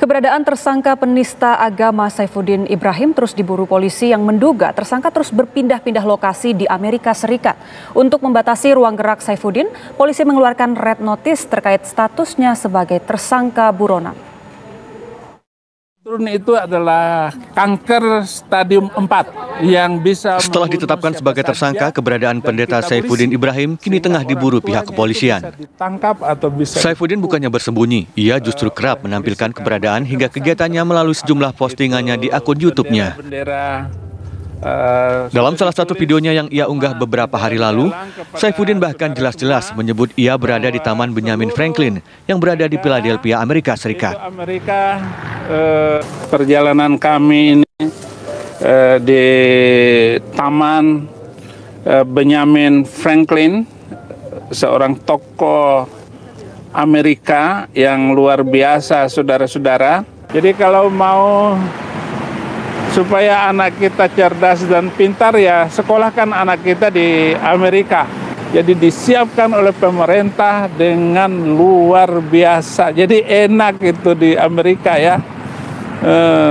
Keberadaan tersangka penista agama Saifuddin Ibrahim terus diburu polisi yang menduga tersangka terus berpindah-pindah lokasi di Amerika Serikat. Untuk membatasi ruang gerak Saifuddin, polisi mengeluarkan red notice terkait statusnya sebagai tersangka buronan. Itu adalah kanker stadium 4 yang bisa... Setelah ditetapkan sebagai tersangka, keberadaan pendeta Saifuddin Ibrahim kini tengah diburu pihak kepolisian. Saifuddin bukannya bersembunyi, ia justru kerap menampilkan keberadaan hingga kegiatannya melalui sejumlah postingannya di akun YouTube-nya. Dalam salah satu videonya yang ia unggah beberapa hari lalu, Saifuddin bahkan jelas-jelas menyebut ia berada di Taman Benjamin Franklin yang berada di Philadelphia, Amerika Serikat. Perjalanan kami ini di Taman Benjamin Franklin, seorang tokoh Amerika yang luar biasa, saudara-saudara. Jadi kalau mau supaya anak kita cerdas dan pintar, ya sekolahkan anak kita di Amerika. Jadi disiapkan oleh pemerintah dengan luar biasa. Jadi enak itu di Amerika ya.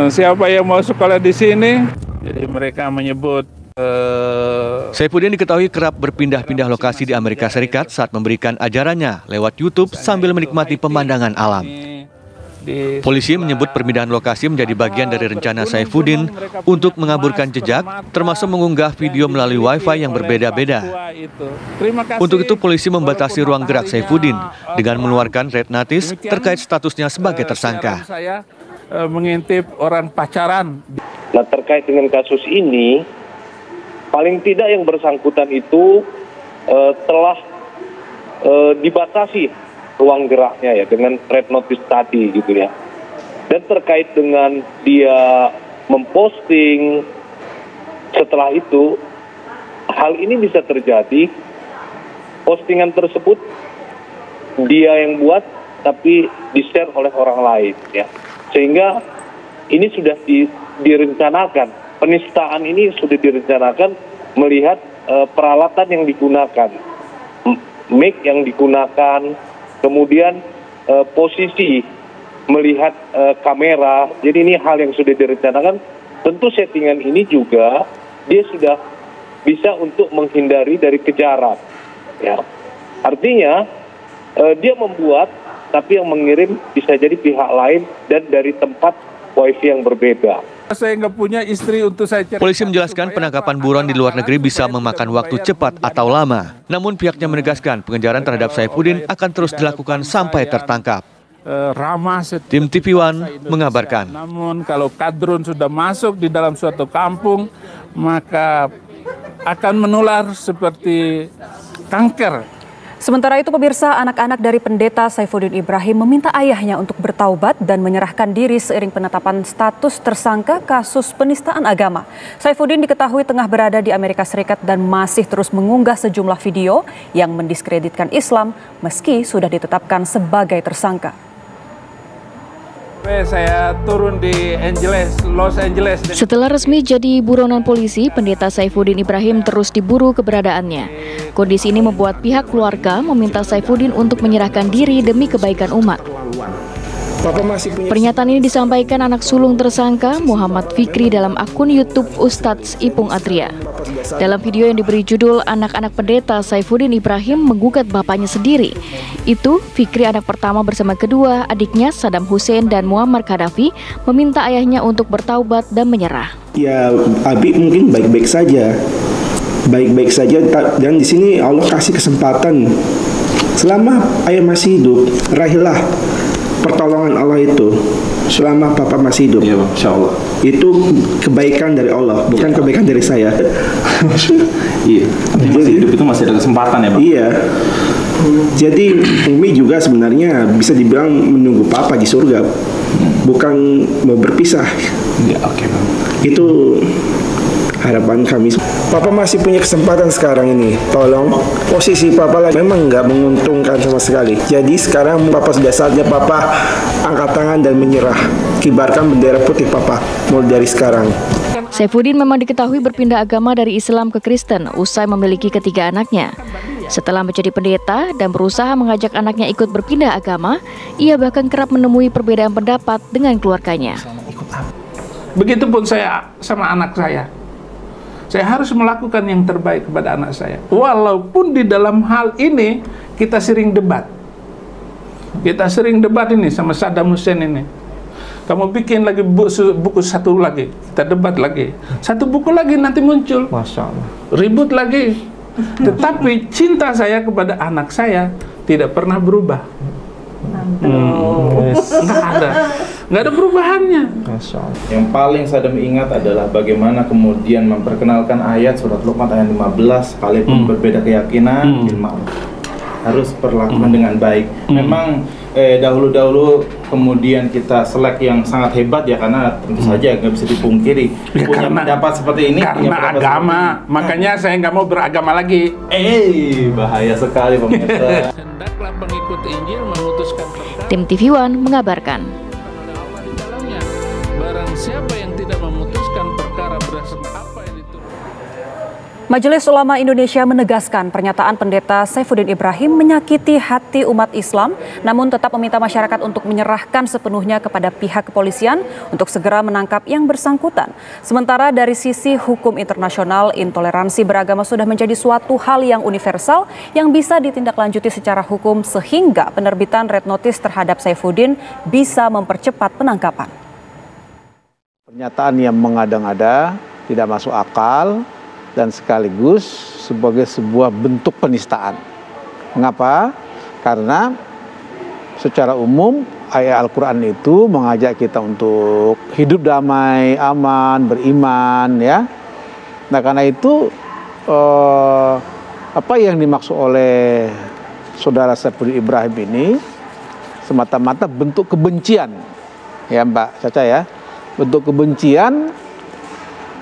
Siapa yang mau sekolah di sini? Jadi mereka menyebut Saifuddin diketahui kerap berpindah-pindah lokasi di Amerika Serikat saat memberikan ajarannya lewat YouTube sambil menikmati pemandangan alam. Polisi menyebut perpindahan lokasi menjadi bagian dari rencana Saifuddin untuk mengaburkan jejak, termasuk mengunggah video melalui Wi-Fi yang berbeda-beda. Untuk itu, polisi membatasi ruang gerak Saifuddin dengan mengeluarkan red notice terkait statusnya sebagai tersangka. Saya mengintip orang pacaran. Nah, terkait dengan kasus ini, paling tidak yang bersangkutan itu telah dibatasi ruang geraknya ya dengan red notice tadi gitu ya. Dan terkait dengan dia memposting setelah itu, hal ini bisa terjadi, postingan tersebut dia yang buat tapi di-share oleh orang lain ya. Sehingga ini sudah direncanakan, penistaan ini sudah direncanakan melihat peralatan yang digunakan, mic yang digunakan, kemudian posisi melihat kamera. Jadi ini hal yang sudah direncanakan. Tentu settingan ini juga dia sudah bisa untuk menghindari dari kejaran. Ya. Artinya dia membuat, tapi yang mengirim bisa jadi pihak lain dan dari tempat wifi yang berbeda. Saya nggak punya istri untuk saya cari. Polisi menjelaskan penangkapan buron di luar negeri bisa memakan waktu cepat atau lama. Namun pihaknya menegaskan pengejaran terhadap Saifuddin akan terus dilakukan sampai tertangkap. Tim TV One mengabarkan. Namun kalau kadrun sudah masuk di dalam suatu kampung, maka akan menular seperti kanker. Sementara itu pemirsa, anak-anak dari pendeta Saifuddin Ibrahim meminta ayahnya untuk bertaubat dan menyerahkan diri seiring penetapan status tersangka kasus penistaan agama. Saifuddin diketahui tengah berada di Amerika Serikat dan masih terus mengunggah sejumlah video yang mendiskreditkan Islam meski sudah ditetapkan sebagai tersangka. Saya turun di Los Angeles. Setelah resmi jadi buronan polisi, pendeta Saifuddin Ibrahim terus diburu keberadaannya. Kondisi ini membuat pihak keluarga meminta Saifuddin untuk menyerahkan diri demi kebaikan umat. Pernyataan ini disampaikan anak sulung tersangka Muhammad Fikri dalam akun YouTube Ustadz Ipung Atria. Dalam video yang diberi judul "Anak-anak pendeta Saifuddin Ibrahim menggugat bapaknya sendiri", itu Fikri anak pertama bersama kedua adiknya Saddam Hussein dan Muammar Gaddafi meminta ayahnya untuk bertaubat dan menyerah. Ya, Abi mungkin baik-baik saja, dan di sini Allah kasih kesempatan selama ayah masih hidup, raihlah pertolongan Allah itu selama Papa masih hidup. Iya, Insya Allah. Itu kebaikan dari Allah, bukan kebaikan dari saya. Iya. Masih hidup itu masih ada kesempatan ya, Pak? Iya. Jadi Umi juga sebenarnya bisa dibilang menunggu Papa di surga, bukan mau berpisah. Ya, oke, Bang. Itu harapan kami. Papa masih punya kesempatan sekarang ini. Tolong, posisi Papa memang nggak menguntungkan sama sekali. Jadi sekarang Papa sudah saatnya Papa angkat tangan dan menyerah. Kibarkan bendera putih Papa mulai dari sekarang. Saifuddin memang diketahui berpindah agama dari Islam ke Kristen usai memiliki ketiga anaknya. Setelah menjadi pendeta dan berusaha mengajak anaknya ikut berpindah agama, ia bahkan kerap menemui perbedaan pendapat dengan keluarganya. Begitupun saya sama anak saya. Saya harus melakukan yang terbaik kepada anak saya. Walaupun di dalam hal ini kita sering debat. Kita sering debat ini sama Saddam Hussein ini. Kamu bikin lagi buku satu lagi, kita debat lagi. Satu buku lagi nanti muncul. Masya Allah. Ribut lagi. Tetapi cinta saya kepada anak saya tidak pernah berubah. Nggak ada perubahannya. Yang paling Saddam ingat adalah bagaimana kemudian memperkenalkan ayat surat Luqman ayat 15, sekalipun berbeda keyakinan, harus perlakukan dengan baik. Memang dahulu-dahulu kemudian kita selek yang sangat hebat ya, karena tentu saja nggak bisa dipungkiri punya pendapat seperti ini. Karena agama, makanya saya nggak mau beragama lagi. Bahaya sekali pemirsa. Hendaklah pengikut Injil memutuskan perkara. Tim TV One mengabarkan. Barang siapa yang tidak memutuskan perkara berdasarkan apa yang ditulis. Majelis Ulama Indonesia menegaskan pernyataan Pendeta Saifuddin Ibrahim menyakiti hati umat Islam, namun tetap meminta masyarakat untuk menyerahkan sepenuhnya kepada pihak kepolisian untuk segera menangkap yang bersangkutan. Sementara dari sisi hukum internasional, intoleransi beragama sudah menjadi suatu hal yang universal yang bisa ditindaklanjuti secara hukum sehingga penerbitan red notice terhadap Saifuddin bisa mempercepat penangkapan. Pernyataan yang mengada-ngada, tidak masuk akal, dan sekaligus sebagai sebuah bentuk penistaan. Mengapa? Karena secara umum ayat Al-Quran itu mengajak kita untuk hidup damai, aman, beriman, ya. Nah, karena itu apa yang dimaksud oleh saudara Saifuddin Ibrahim ini semata-mata bentuk kebencian, ya Mbak Caca ya, bentuk kebencian,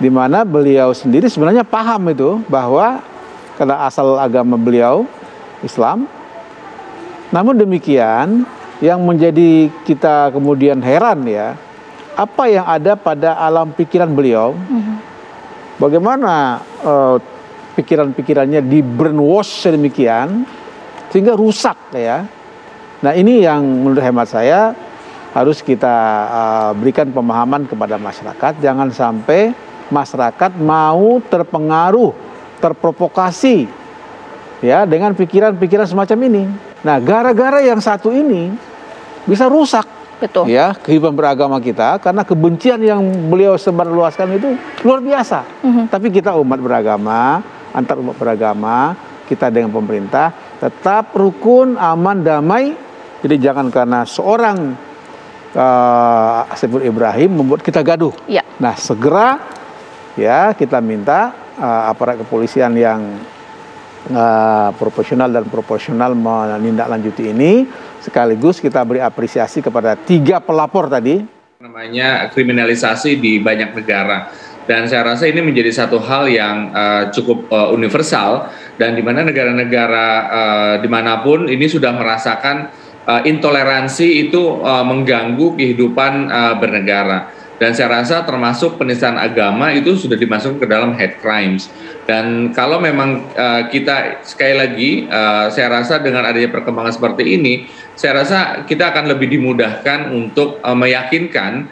di mana beliau sendiri sebenarnya paham itu bahwa karena asal agama beliau Islam. Namun demikian yang menjadi kita kemudian heran ya, apa yang ada pada alam pikiran beliau, bagaimana pikiran-pikirannya di brainwash sedemikian sehingga rusak ya. Nah, ini yang menurut hemat saya harus kita berikan pemahaman kepada masyarakat, jangan sampai masyarakat mau terpengaruh, terprovokasi ya dengan pikiran-pikiran semacam ini. Nah, gara-gara yang satu ini bisa rusak, betul, ya kehidupan beragama kita karena kebencian yang beliau sebarluaskan itu luar biasa. Tapi kita umat beragama, antar umat beragama, kita dengan pemerintah tetap rukun, aman, damai. Jadi jangan karena seorang Saifuddin Ibrahim membuat kita gaduh. Ya. Nah, segera ya kita minta aparat kepolisian yang profesional dan proporsional menindaklanjuti ini, sekaligus kita beri apresiasi kepada 3 pelapor tadi. Namanya kriminalisasi di banyak negara, dan saya rasa ini menjadi satu hal yang cukup universal, dan di mana negara-negara dimanapun ini sudah merasakan intoleransi itu mengganggu kehidupan bernegara. Dan saya rasa termasuk penistaan agama itu sudah dimasukkan ke dalam hate crimes. Dan kalau memang kita sekali lagi, saya rasa dengan adanya perkembangan seperti ini, saya rasa kita akan lebih dimudahkan untuk meyakinkan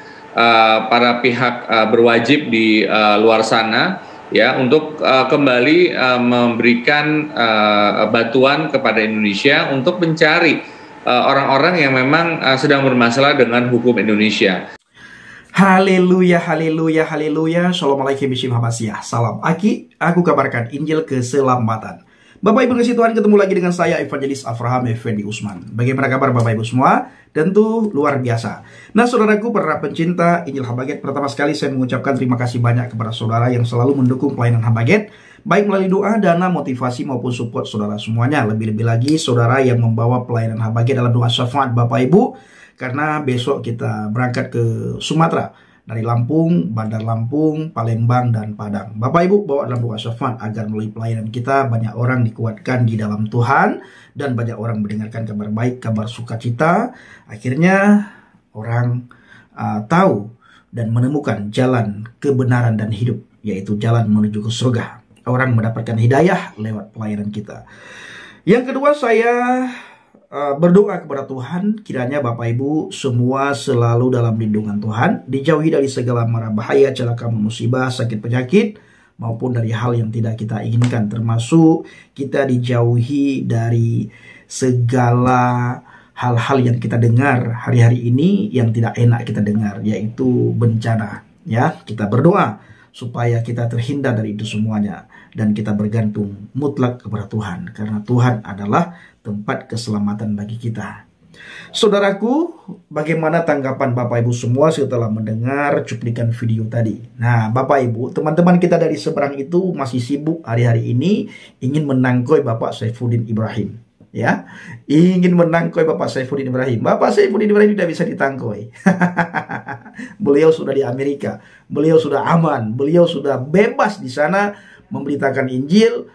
para pihak berwajib di luar sana ya untuk kembali memberikan bantuan kepada Indonesia untuk mencari orang-orang yang memang sedang bermasalah dengan hukum Indonesia. Haleluya, haleluya, haleluya. Assalamualaikum warahmatullahi wabarakatuh. Salam Aki, aku kabarkan Injil keselamatan. Bapak Ibu kasih Tuhan, ketemu lagi dengan saya Evangelis Avraham Effendi Usman. Bagaimana kabar Bapak Ibu semua? Tentu luar biasa. Nah, saudaraku para pencinta Injil Habaget, pertama sekali saya mengucapkan terima kasih banyak kepada saudara yang selalu mendukung pelayanan Habaget, baik melalui doa, dana, motivasi maupun support saudara semuanya. Lebih-lebih lagi saudara yang membawa pelayanan Habaget dalam doa syafaat Bapak Ibu, karena besok kita berangkat ke Sumatera dari Lampung, Bandar Lampung, Palembang, dan Padang. Bapak Ibu bawa dalam doa syafaat agar melalui pelayanan kita banyak orang dikuatkan di dalam Tuhan dan banyak orang mendengarkan kabar baik, kabar sukacita. Akhirnya orang tahu dan menemukan jalan kebenaran dan hidup, yaitu jalan menuju ke surga. Orang mendapatkan hidayah lewat pelayanan kita. Yang kedua, saya berdoa kepada Tuhan, kiranya Bapak Ibu semua selalu dalam lindungan Tuhan, dijauhi dari segala mara bahaya, celaka, musibah, sakit penyakit, maupun dari hal yang tidak kita inginkan, termasuk kita dijauhi dari segala hal-hal yang kita dengar hari-hari ini yang tidak enak kita dengar, yaitu bencana. Ya, kita berdoa supaya kita terhindar dari itu semuanya, dan kita bergantung mutlak kepada Tuhan, karena Tuhan adalah tempat keselamatan bagi kita. Saudaraku, bagaimana tanggapan Bapak Ibu semua setelah mendengar cuplikan video tadi? Nah, Bapak Ibu, teman-teman kita dari seberang itu masih sibuk hari-hari ini ingin menangkoi Bapak Saifuddin Ibrahim. Ya, ingin menangkoi Bapak Saifuddin Ibrahim. Bapak Saifuddin Ibrahim tidak bisa ditangkoi. Beliau sudah di Amerika, beliau sudah aman, beliau sudah bebas di sana memberitakan Injil,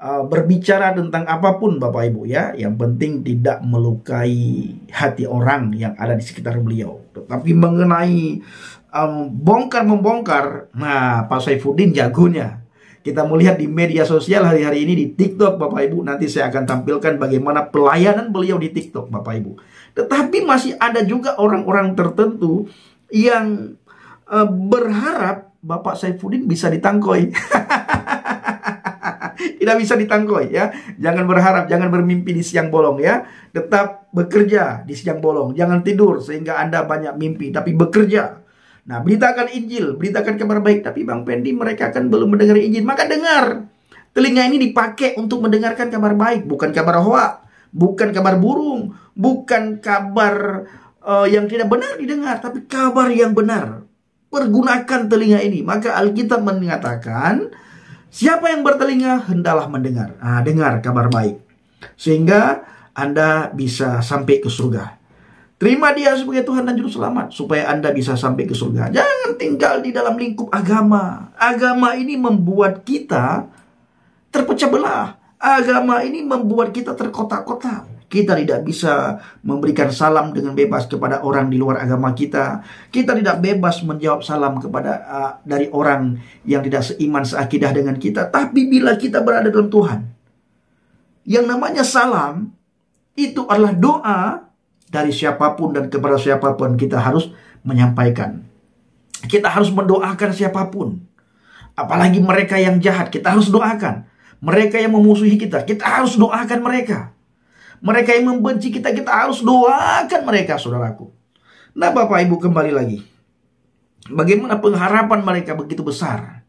berbicara tentang apapun Bapak Ibu ya. Yang penting tidak melukai hati orang yang ada di sekitar beliau. Tetapi mengenai bongkar-membongkar, nah Pak Saifuddin jagonya. Kita melihat di media sosial hari-hari ini di TikTok Bapak Ibu. Nanti saya akan tampilkan bagaimana pelayanan beliau di TikTok Bapak Ibu. Tetapi masih ada juga orang-orang tertentu yang berharap Bapak Saifuddin bisa ditangkoi. Tidak bisa ditangkoi ya. Jangan berharap, jangan bermimpi di siang bolong ya. Tetap bekerja di siang bolong. Jangan tidur sehingga Anda banyak mimpi, tapi bekerja. Nah, beritakan Injil, beritakan kabar baik. Tapi Bang Pendi, mereka kan belum mendengar Injil. Maka dengar. Telinga ini dipakai untuk mendengarkan kabar baik, bukan kabar hoak, bukan kabar burung, bukan kabar yang tidak benar didengar, tapi kabar yang benar. Pergunakan telinga ini. Maka Alkitab mengatakan, siapa yang bertelinga, hendaklah mendengar. Nah, dengar kabar baik. Sehingga Anda bisa sampai ke surga. Terima Dia sebagai Tuhan dan Juru Selamat, supaya Anda bisa sampai ke surga. Jangan tinggal di dalam lingkup agama. Agama ini membuat kita terpecah belah. Agama ini membuat kita terkotak-kotak. Kita tidak bisa memberikan salam dengan bebas kepada orang di luar agama kita. Kita tidak bebas menjawab salam kepada dari orang yang tidak seiman, seakidah dengan kita. Tapi bila kita berada dalam Tuhan, yang namanya salam itu adalah doa dari siapapun dan kepada siapapun kita harus menyampaikan. Kita harus mendoakan siapapun. Apalagi mereka yang jahat, kita harus doakan. Mereka yang memusuhi kita, kita harus doakan mereka. Mereka yang membenci kita, kita harus doakan mereka, saudaraku. Nah, Bapak Ibu, kembali lagi. Bagaimana pengharapan mereka begitu besar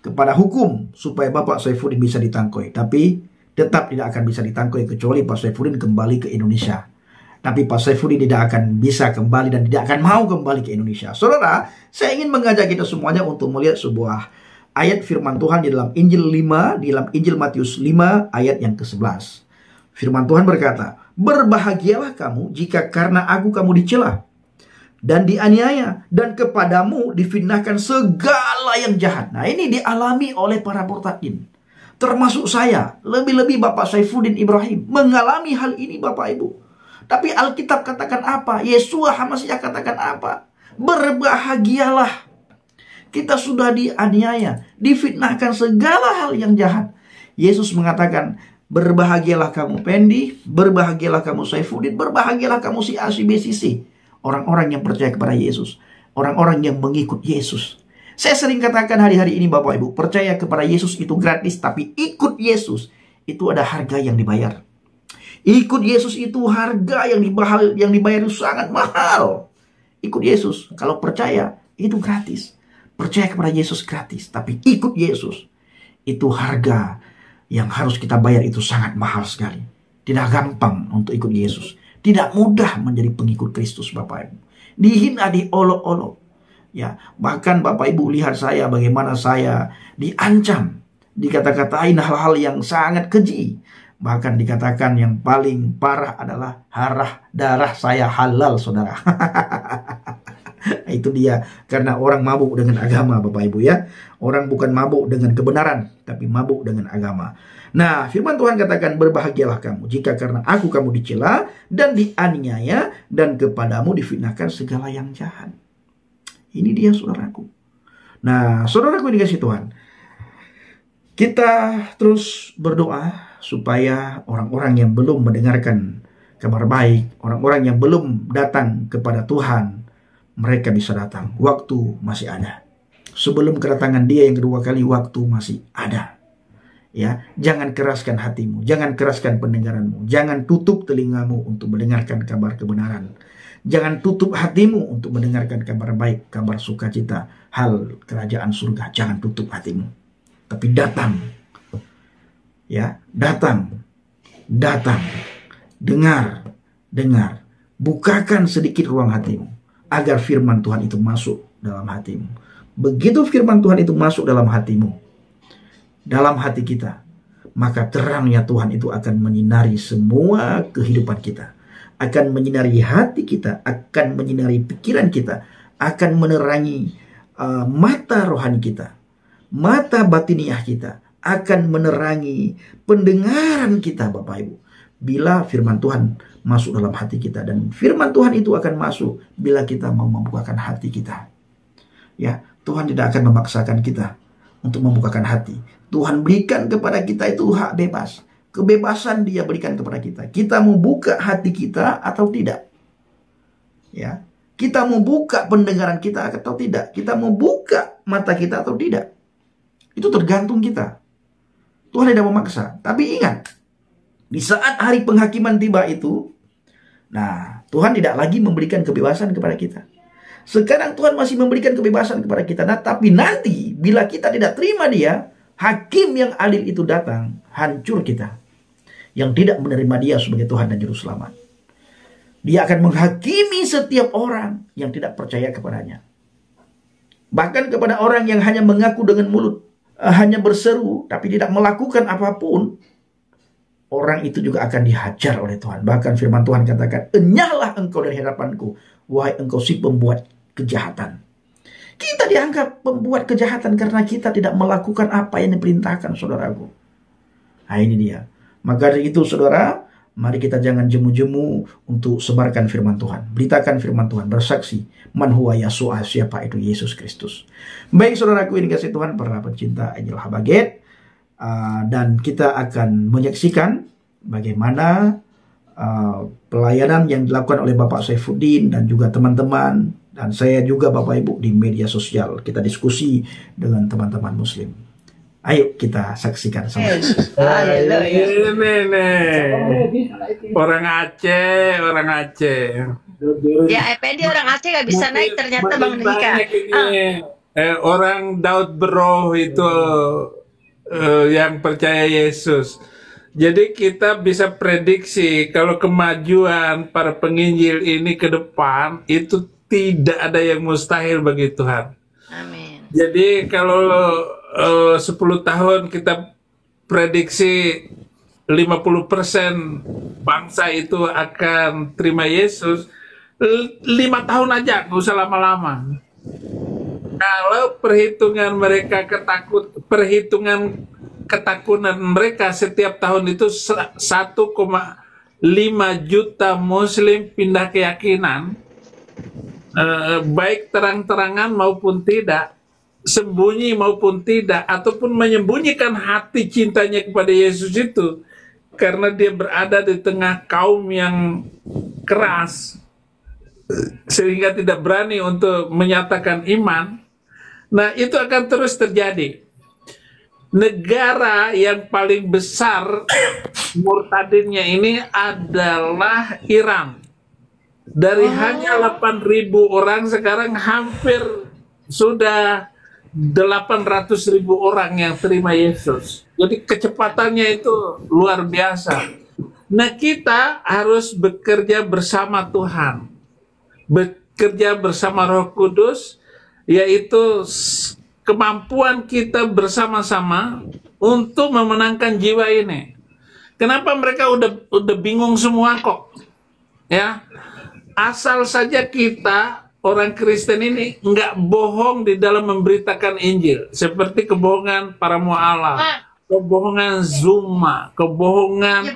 kepada hukum supaya Bapak Saifuddin bisa ditangkoi. Tapi tetap tidak akan bisa ditangkoi kecuali Pak Saifuddin kembali ke Indonesia. Tapi Pak Saifuddin tidak akan bisa kembali dan tidak akan mau kembali ke Indonesia. Saudara, saya ingin mengajak kita semuanya untuk melihat sebuah ayat firman Tuhan di dalam Injil 5, di dalam Injil Matius 5 ayat yang ke-11. Firman Tuhan berkata, berbahagialah kamu jika karena aku kamu dicela dan dianiaya, dan kepadamu difitnahkan segala yang jahat. Nah, ini dialami oleh para portain, termasuk saya. Lebih-lebih Bapak Saifuddin Ibrahim mengalami hal ini, Bapak Ibu. Tapi Alkitab katakan apa? Yesua HaMasiah katakan apa? Berbahagialah. Kita sudah dianiaya, difitnahkan segala hal yang jahat. Yesus mengatakan, berbahagialah kamu Pendi, berbahagialah kamu Saifuddin, berbahagialah kamu si A, si B, si C. Orang-orang yang percaya kepada Yesus, orang-orang yang mengikut Yesus. Saya sering katakan hari-hari ini Bapak Ibu, percaya kepada Yesus itu gratis, tapi ikut Yesus itu ada harga yang dibayar. Ikut Yesus itu harga yang dibayar itu sangat mahal. Ikut Yesus, kalau percaya itu gratis. Percaya kepada Yesus gratis, tapi ikut Yesus itu harga yang harus kita bayar itu sangat mahal sekali. Tidak gampang untuk ikut Yesus. Tidak mudah menjadi pengikut Kristus, Bapak Ibu. Dihina, diolok-olok. Ya, bahkan Bapak Ibu lihat saya bagaimana saya diancam, dikata-katain hal-hal yang sangat keji. Bahkan dikatakan yang paling parah adalah darah saya halal, saudara. Itu dia, karena orang mabuk dengan agama, Bapak Ibu ya. Orang bukan mabuk dengan kebenaran, tapi mabuk dengan agama. Nah, firman Tuhan katakan, berbahagialah kamu jika karena aku kamu dicela dan dianiaya, dan kepadamu difitnahkan segala yang jahat. Ini dia, saudaraku. Nah, saudaraku dikasih Tuhan, kita terus berdoa supaya orang-orang yang belum mendengarkan kabar baik, orang-orang yang belum datang kepada Tuhan, mereka bisa datang. Waktu masih ada. Sebelum kedatangan Dia yang kedua kali, waktu masih ada. Ya, jangan keraskan hatimu, jangan keraskan pendengaranmu, jangan tutup telingamu untuk mendengarkan kabar kebenaran. Jangan tutup hatimu untuk mendengarkan kabar baik, kabar sukacita, hal kerajaan surga. Jangan tutup hatimu. Tapi datang. Ya, datang. Datang. Dengar. Dengar. Bukakan sedikit ruang hatimu agar firman Tuhan itu masuk dalam hatimu. Begitu firman Tuhan itu masuk dalam hatimu, dalam hati kita, maka terangnya Tuhan itu akan menyinari semua kehidupan kita, akan menyinari hati kita, akan menyinari pikiran kita, akan menerangi mata rohani kita, mata batiniah kita, akan menerangi pendengaran kita, Bapak Ibu. Bila firman Tuhan masuk dalam hati kita, dan firman Tuhan itu akan masuk bila kita mau membukakan hati kita. Ya, Tuhan tidak akan memaksakan kita untuk membukakan hati. Tuhan berikan kepada kita itu hak bebas. Kebebasan Dia berikan kepada kita. Kita mau buka hati kita atau tidak. Ya, kita mau buka pendengaran kita atau tidak. Kita mau buka mata kita atau tidak. Itu tergantung kita. Tuhan tidak memaksa. Tapi ingat, di saat hari penghakiman tiba itu, nah, Tuhan tidak lagi memberikan kebebasan kepada kita. Sekarang Tuhan masih memberikan kebebasan kepada kita. Nah, tapi nanti bila kita tidak terima Dia, hakim yang adil itu datang, hancur kita yang tidak menerima Dia sebagai Tuhan dan Juru Selamat. Dia akan menghakimi setiap orang yang tidak percaya kepadanya. Bahkan kepada orang yang hanya mengaku dengan mulut, hanya berseru tapi tidak melakukan apapun, orang itu juga akan dihajar oleh Tuhan. Bahkan firman Tuhan katakan, "Enyahlah engkau dari hadapanku, wahai engkau si pembuat kejahatan." Kita dianggap pembuat kejahatan karena kita tidak melakukan apa yang diperintahkan, saudaraku. Nah, ini dia. Maka dari itu, saudara, mari kita jangan jemu-jemu untuk sebarkan firman Tuhan. Beritakan firman Tuhan, bersaksi, man huwa Yasu'a, siapa itu Yesus Kristus. Baik, saudaraku, ini kasih Tuhan, para pencinta Injil Habaget. Dan kita akan menyaksikan bagaimana pelayanan yang dilakukan oleh Bapak Saifuddin dan juga teman-teman, dan saya juga Bapak Ibu di media sosial. Kita diskusi dengan teman-teman Muslim. Ayo kita saksikan sama. Orang Aceh, orang Aceh. Ya, FPD orang Aceh gak bisa naik ternyata Bang Dika. Orang Daud Bro itu yang percaya Yesus. Jadi kita bisa prediksi kalau kemajuan para penginjil ini ke depan itu tidak ada yang mustahil bagi Tuhan. Amin. Jadi kalau 10 tahun kita prediksi 50% bangsa itu akan terima Yesus, 5 tahun aja, nggak usah lama-lama. Kalau perhitungan ketakutan mereka setiap tahun itu 1,5 juta Muslim pindah keyakinan, baik terang-terangan maupun tidak, sembunyi maupun tidak, ataupun menyembunyikan hati cintanya kepada Yesus itu, karena dia berada di tengah kaum yang keras, sehingga tidak berani untuk menyatakan iman. Nah, itu akan terus terjadi. Negara yang paling besar murtadinnya ini adalah Iran. Dari hanya 8.000 orang, sekarang hampir sudah 800.000 orang yang terima Yesus. Jadi kecepatannya itu luar biasa. Nah, kita harus bekerja bersama Tuhan, bekerja bersama Roh Kudus, yaitu kemampuan kita bersama-sama untuk memenangkan jiwa ini. Kenapa mereka udah bingung semua kok? Ya, asal saja kita orang Kristen ini nggak bohong di dalam memberitakan Injil, seperti kebohongan para mu'alaf, kebohongan Zuma, kebohongan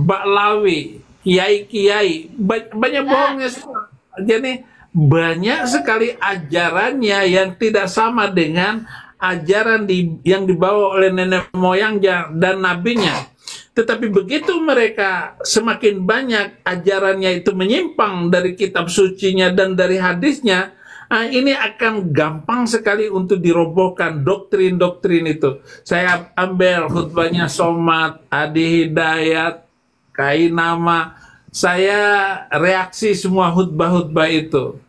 Baklawi, kiai-kiai, banyak bohongnya semua. Jadi banyak sekali ajarannya yang tidak sama dengan ajaran yang dibawa oleh nenek moyangnya dan nabinya. Tetapi begitu mereka semakin banyak ajarannya itu menyimpang dari kitab sucinya dan dari hadisnya, ini akan gampang sekali untuk dirobohkan doktrin-doktrin itu. Saya ambil khutbahnya Somad, Adi Hidayat, Kainama, saya reaksi semua khutbah-khutbah itu.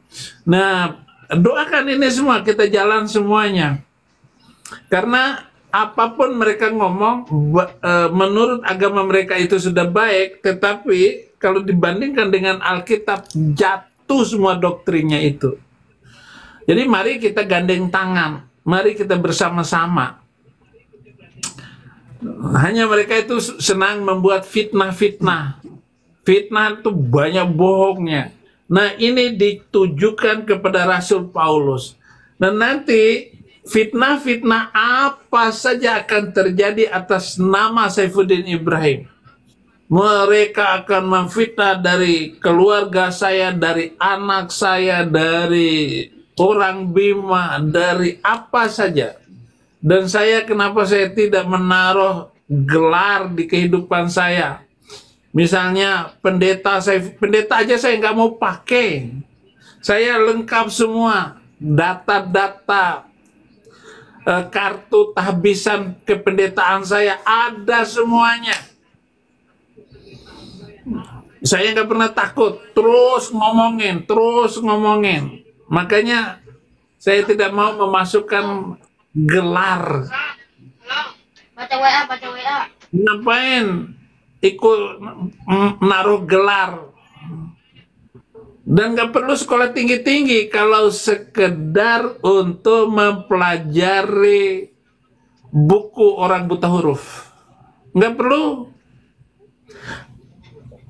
Nah, doakan ini semua, kita jalan semuanya. Karena apapun mereka ngomong, menurut agama mereka itu sudah baik, tetapi kalau dibandingkan dengan Alkitab, jatuh semua doktrinnya itu. Jadi mari kita gandeng tangan, mari kita bersama-sama. Hanya mereka itu senang membuat fitnah-fitnah. Fitnah itu banyak bohongnya. Nah, ini ditujukan kepada Rasul Paulus. Dan nanti fitnah-fitnah apa saja akan terjadi atas nama Saifuddin Ibrahim. Mereka akan memfitnah dari keluarga saya, dari anak saya, dari orang Bima, dari apa saja. Dan saya, kenapa saya tidak menaruh gelar di kehidupan saya? Misalnya pendeta aja saya nggak mau pakai. Saya lengkap semua, data-data, kartu tahbisan kependetaan saya ada semuanya. Saya nggak pernah takut, terus ngomongin. Makanya saya tidak mau memasukkan gelar. Baca WA. Ngapain ikut naruh gelar? Dan nggak perlu sekolah tinggi-tinggi kalau sekedar untuk mempelajari buku orang buta huruf. Nggak perlu.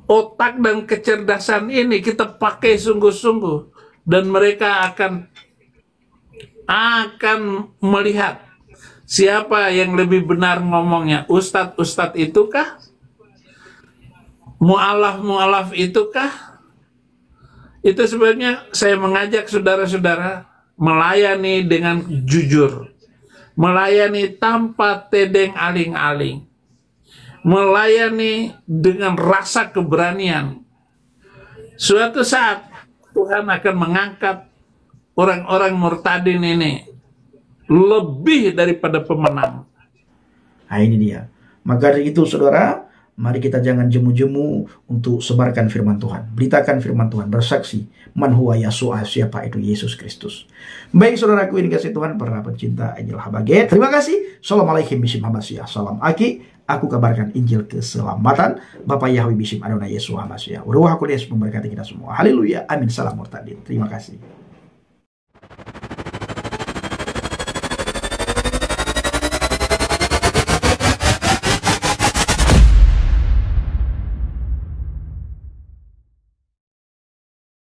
Otak dan kecerdasan ini kita pakai sungguh-sungguh. Dan mereka akan melihat siapa yang lebih benar ngomongnya. Ustadz-ustadz itukah? Mu'alaf itukah? Itu sebabnya saya mengajak saudara-saudara melayani dengan jujur, melayani tanpa tedeng aling-aling, melayani dengan rasa keberanian. Suatu saat Tuhan akan mengangkat orang-orang murtadin ini lebih daripada pemenang. Nah, ini dia. Maka dari itu, saudara, mari kita jangan jemu-jemu untuk sebarkan firman Tuhan. Beritakan firman Tuhan, bersaksi. Man huwa Yasu'a, siapa itu Yesus Kristus. Baik saudaraku, ini kasih Tuhan, para pencinta Injil Habaget. Terima kasih. Assalamualaikum bishim Hamasiyah. Salam Aki. Aku kabarkan Injil keselamatan. Bapak Yahweh bishim Adonai Yesus Hamasiyah. Ruah Kudus memberkati kita semua. Haleluya. Amin. Salam murtadin. Terima kasih.